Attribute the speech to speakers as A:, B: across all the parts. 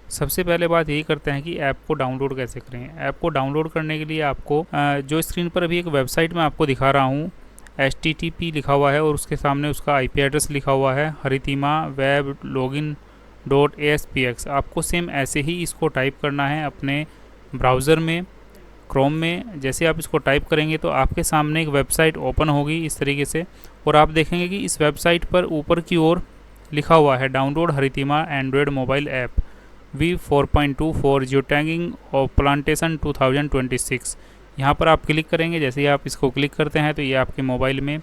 A: सबसे पहले बात यही करते हैं कि ऐप को डाउनलोड कैसे करें। ऐप को डाउनलोड करने के लिए आपको जो स्क्रीन पर अभी एक वेबसाइट मैं आपको दिखा रहा हूँ, HTTP लिखा हुआ है और उसके सामने उसका IP एड्रेस लिखा हुआ है, हरितिमा वेब लॉगिन .aspx। आपको सेम ऐसे ही इसको टाइप करना है अपने ब्राउज़र में, क्रोम में। जैसे आप इसको टाइप करेंगे तो आपके सामने एक वेबसाइट ओपन होगी इस तरीके से, और आप देखेंगे कि इस वेबसाइट पर ऊपर की ओर लिखा हुआ है download Haritima Android mobile app V4.2 for geotagging और प्लांटेशन 2026। यहाँ पर आप क्लिक करेंगे। जैसे ही आप इसको क्लिक करते हैं तो ये आपके मोबाइल में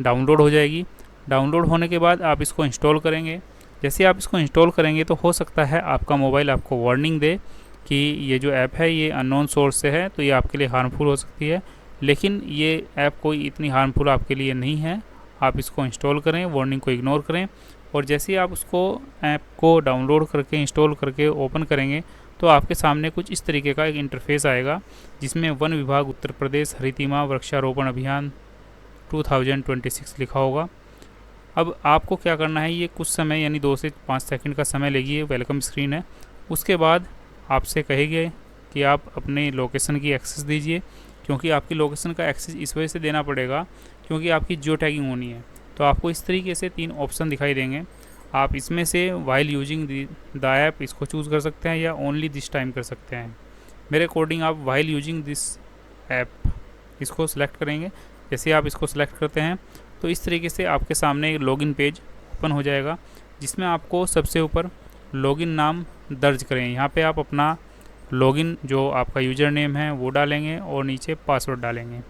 A: डाउनलोड हो जाएगी। डाउनलोड होने के बाद आप इसको इंस्टॉल करेंगे। जैसे आप इसको इंस्टॉल करेंगे तो हो सकता है आपका मोबाइल आपको वार्निंग दे कि ये जो ऐप है ये अननोन सोर्स से है, तो ये आपके लिए हार्मफुल हो सकती है। लेकिन ये ऐप कोई इतनी हार्मफुल आपके लिए नहीं है। आप इसको इंस्टॉल करें, वार्निंग को इग्नोर करें, और जैसे ही आप उसको ऐप को डाउनलोड करके इंस्टॉल करके ओपन करेंगे तो आपके सामने कुछ इस तरीके का एक इंटरफेस आएगा, जिसमें वन विभाग उत्तर प्रदेश हरितिमा वृक्षारोपण अभियान 2026 लिखा होगा। अब आपको क्या करना है, ये कुछ समय यानी 2 से 5 सेकंड का समय लेगी। ये वेलकम स्क्रीन है। उसके बाद आपसे कहेंगे कि आप अपने लोकेशन की एक्सेस दीजिए, क्योंकि आपकी लोकेशन का एक्सेस इस वजह से देना पड़ेगा क्योंकि आपकी जियो टैगिंग होनी है। तो आपको इस तरीके से 3 ऑप्शन दिखाई देंगे। आप इसमें से वाइल यूजिंग द ऐप इसको चूज़ कर सकते हैं या ओनली दिस टाइम कर सकते हैं। मेरे अकॉर्डिंग आप वाइल यूजिंग दिस ऐप इसको सिलेक्ट करेंगे। जैसे आप इसको सिलेक्ट करते हैं तो इस तरीके से आपके सामने लॉगिन पेज ओपन हो जाएगा, जिसमें आपको सबसे ऊपर लॉगिन नाम दर्ज करें। यहाँ पे आप अपना लॉगिन जो आपका यूज़र नेम है वो डालेंगे और नीचे पासवर्ड डालेंगे।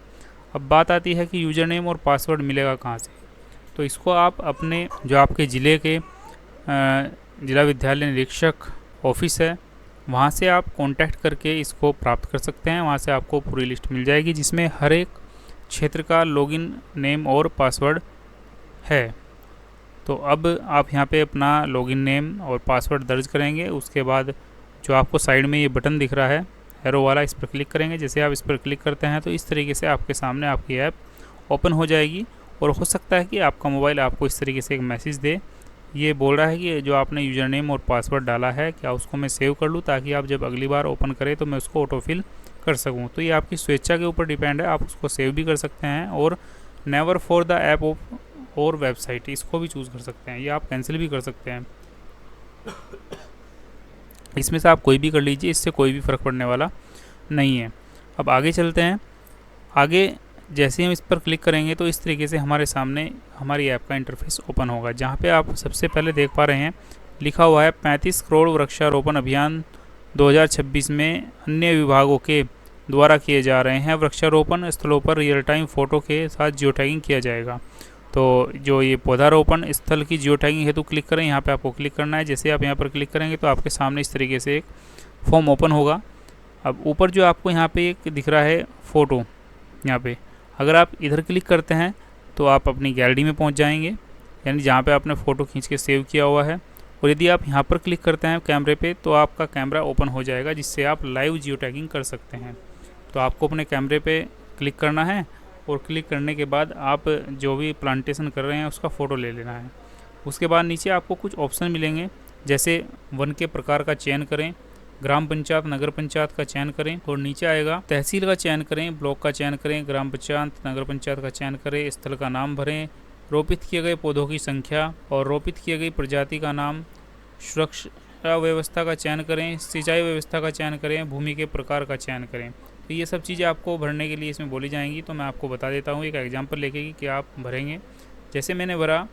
A: अब बात आती है कि यूज़र नेम और पासवर्ड मिलेगा कहाँ से। तो इसको आप अपने जो आपके ज़िले के जिला विद्यालय निरीक्षक ऑफिस है वहाँ से आप कांटेक्ट करके इसको प्राप्त कर सकते हैं। वहाँ से आपको पूरी लिस्ट मिल जाएगी जिसमें हर एक क्षेत्र का लॉगिन नेम और पासवर्ड है। तो अब आप यहाँ पे अपना लॉगिन नेम और पासवर्ड दर्ज करेंगे। उसके बाद जो आपको साइड में ये बटन दिख रहा है एरो वाला, इस पर क्लिक करेंगे। जैसे आप इस पर क्लिक करते हैं तो इस तरीके से आपके सामने आपकी ऐप ओपन हो जाएगी, और हो सकता है कि आपका मोबाइल आपको इस तरीके से एक मैसेज दे। ये बोल रहा है कि जो आपने यूज़र नेम और पासवर्ड डाला है क्या उसको मैं सेव कर लूँ, ताकि आप जब अगली बार ओपन करें तो मैं उसको ऑटोफिल कर सकूँ। तो ये आपकी स्वेच्छा के ऊपर डिपेंड है। आप उसको सेव भी कर सकते हैं, और नेवर फॉर द ऐप और वेबसाइट इसको भी चूज़ कर सकते हैं, या आप कैंसिल भी कर सकते हैं। इसमें से आप कोई भी कर लीजिए, इससे कोई भी फ़र्क पड़ने वाला नहीं है। अब आगे चलते हैं। आगे जैसे ही हम इस पर क्लिक करेंगे तो इस तरीके से हमारे सामने हमारी ऐप का इंटरफेस ओपन होगा, जहाँ पे आप सबसे पहले देख पा रहे हैं लिखा हुआ है 35 करोड़ वृक्षारोपण अभियान 2026 में अन्य विभागों के द्वारा किए जा रहे हैं। वृक्षारोपण स्थलों पर रियल टाइम फ़ोटो के साथ जियो टैगिंग किया जाएगा। तो जो ये पौधारोपण स्थल की जियो टैगिंग हेतु क्लिक करें, यहाँ पे आपको क्लिक करना है। जैसे आप यहाँ पर क्लिक करेंगे तो आपके सामने इस तरीके से एक फॉर्म ओपन होगा। अब ऊपर जो आपको यहाँ पे एक दिख रहा है फ़ोटो, यहाँ पे अगर आप इधर क्लिक करते हैं तो आप अपनी गैलरी में पहुँच जाएंगे, यानी जहाँ पे आपने फ़ोटो खींच के सेव किया हुआ है। और यदि आप यहाँ पर क्लिक करते हैं कैमरे पे तो आपका कैमरा ओपन हो जाएगा, जिससे आप लाइव जियो टैगिंग कर सकते हैं। तो आपको अपने कैमरे पे क्लिक करना है, और क्लिक करने के बाद आप जो भी प्लांटेशन कर रहे हैं उसका फ़ोटो ले लेना है। उसके बाद नीचे आपको कुछ ऑप्शन मिलेंगे, जैसे वन के प्रकार का चयन करें, ग्राम पंचायत नगर पंचायत का चयन करें, और नीचे आएगा तहसील का चयन करें, ब्लॉक का चयन करें, ग्राम पंचायत नगर पंचायत का चयन करें, स्थल का नाम भरें, रोपित किए गए पौधों की संख्या और रोपित किए गई प्रजाति का नाम, सुरक्षा व्यवस्था का चयन करें, सिंचाई व्यवस्था का चयन करें, भूमि के प्रकार का चयन करें। तो ये सब चीज़ें आपको भरने के लिए इसमें बोली जाएंगी। तो मैं आपको बता देता हूँ एक एग्जाम्पल लेके कि क्या आप भरेंगे। जैसे मैंने भरा,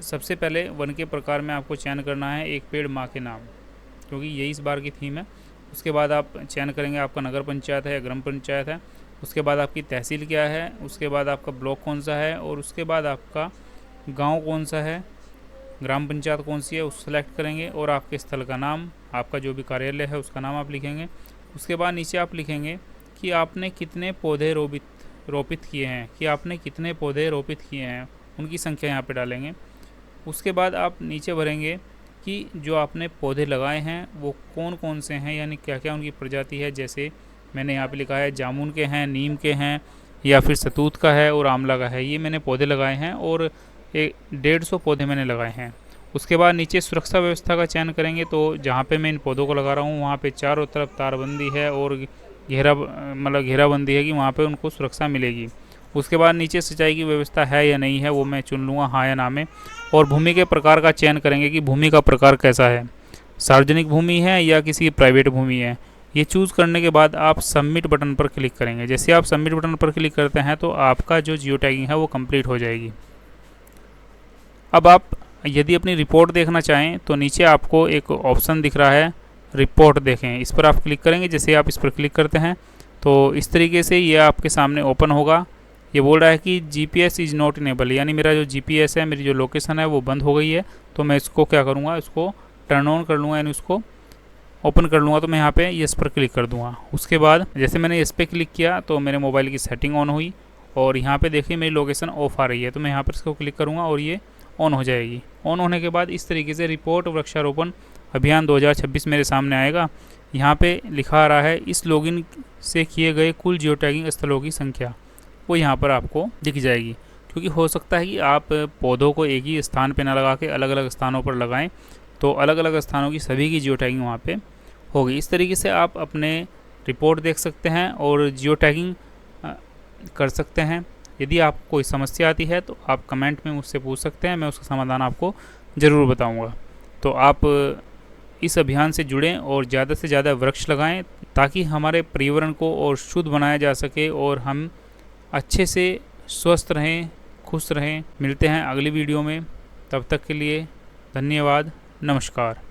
A: सबसे पहले वन के प्रकार में आपको चयन करना है एक पेड़ माँ के नाम, क्योंकि यही इस बार की थीम है। उसके बाद आप चयन करेंगे आपका नगर पंचायत है या ग्राम पंचायत है, उसके बाद आपकी तहसील क्या है, उसके बाद आपका ब्लॉक कौन सा है, और उसके बाद आपका गांव कौन सा है, ग्राम पंचायत कौन सी है उस सेलेक्ट करेंगे, और आपके स्थल का नाम, आपका जो भी कार्यालय है उसका नाम आप लिखेंगे। उसके बाद नीचे आप लिखेंगे कि आपने कितने पौधे रोपित किए हैं, कि आपने कितने पौधे रोपित किए हैं, उनकी संख्या यहाँ पे डालेंगे। उसके बाद आप नीचे भरेंगे कि जो आपने पौधे लगाए हैं वो कौन कौन से हैं, यानी क्या क्या उनकी प्रजाति है। जैसे मैंने यहाँ पे लिखा है जामुन के हैं, नीम के हैं, या फिर सतूत का है और आंवला का है। ये मैंने पौधे लगाए हैं और 150 पौधे मैंने लगाए हैं। उसके बाद नीचे सुरक्षा व्यवस्था का चयन करेंगे, तो जहाँ पे मैं इन पौधों को लगा रहा हूँ वहाँ पे चारों तरफ तारबंदी है और घेराबंदी है कि वहाँ पे उनको सुरक्षा मिलेगी। उसके बाद नीचे सिंचाई की व्यवस्था है या नहीं है वो मैं चुन लूँगा हाँ या ना में। और भूमि के प्रकार का चयन करेंगे कि भूमि का प्रकार कैसा है, सार्वजनिक भूमि है या किसी प्राइवेट भूमि है। ये चूज़ करने के बाद आप सबमिट बटन पर क्लिक करेंगे। जैसे आप सबमिट बटन पर क्लिक करते हैं तो आपका जो जियो टैगिंग है वो कंप्लीट हो जाएगी। अब आप यदि अपनी रिपोर्ट देखना चाहें तो नीचे आपको एक ऑप्शन दिख रहा है रिपोर्ट देखें, इस पर आप क्लिक करेंगे। जैसे आप इस पर क्लिक करते हैं तो इस तरीके से ये आपके सामने ओपन होगा। ये बोल रहा है कि GPS इज़ नॉट इनेबल, यानी मेरा जो GPS है, मेरी जो लोकेशन है वो बंद हो गई है। तो मैं इसको क्या करूँगा, इसको टर्न ऑन कर लूँगा, यानी उसको ओपन कर लूँगा। तो मैं यहाँ पे यस पर क्लिक कर दूँगा। उसके बाद जैसे मैंने यस पे क्लिक किया तो मेरे मोबाइल की सेटिंग ऑन हुई और यहाँ पे देखिए मेरी लोकेशन ऑफ आ रही है। तो मैं यहाँ पर इसको क्लिक करूँगा और ये ऑन हो जाएगी। ऑन होने के बाद इस तरीके से रिपोर्ट वृक्षारोपण अभियान 2026 मेरे सामने आएगा। यहाँ पे लिखा आ रहा है इस लॉगिन से किए गए कुल जियो टैगिंग स्थलों की संख्या, वो यहाँ पर आपको दिख जाएगी। क्योंकि हो सकता है कि आप पौधों को एक ही स्थान पे ना लगा के अलग अलग स्थानों पर लगाएं, तो अलग अलग स्थानों की सभी की जियो टैगिंग वहाँ पे होगी। इस तरीके से आप अपने रिपोर्ट देख सकते हैं और जियो टैगिंग कर सकते हैं। यदि आपको कोई समस्या आती है तो आप कमेंट में मुझसे पूछ सकते हैं, मैं उसका समाधान आपको ज़रूर बताऊँगा। तो आप इस अभियान से जुड़ें और ज़्यादा से ज़्यादा वृक्ष लगाएं ताकि हमारे पर्यावरण को और शुद्ध बनाया जा सके और हम अच्छे से स्वस्थ रहें, खुश रहें। मिलते हैं अगली वीडियो में, तब तक के लिए धन्यवाद, नमस्कार।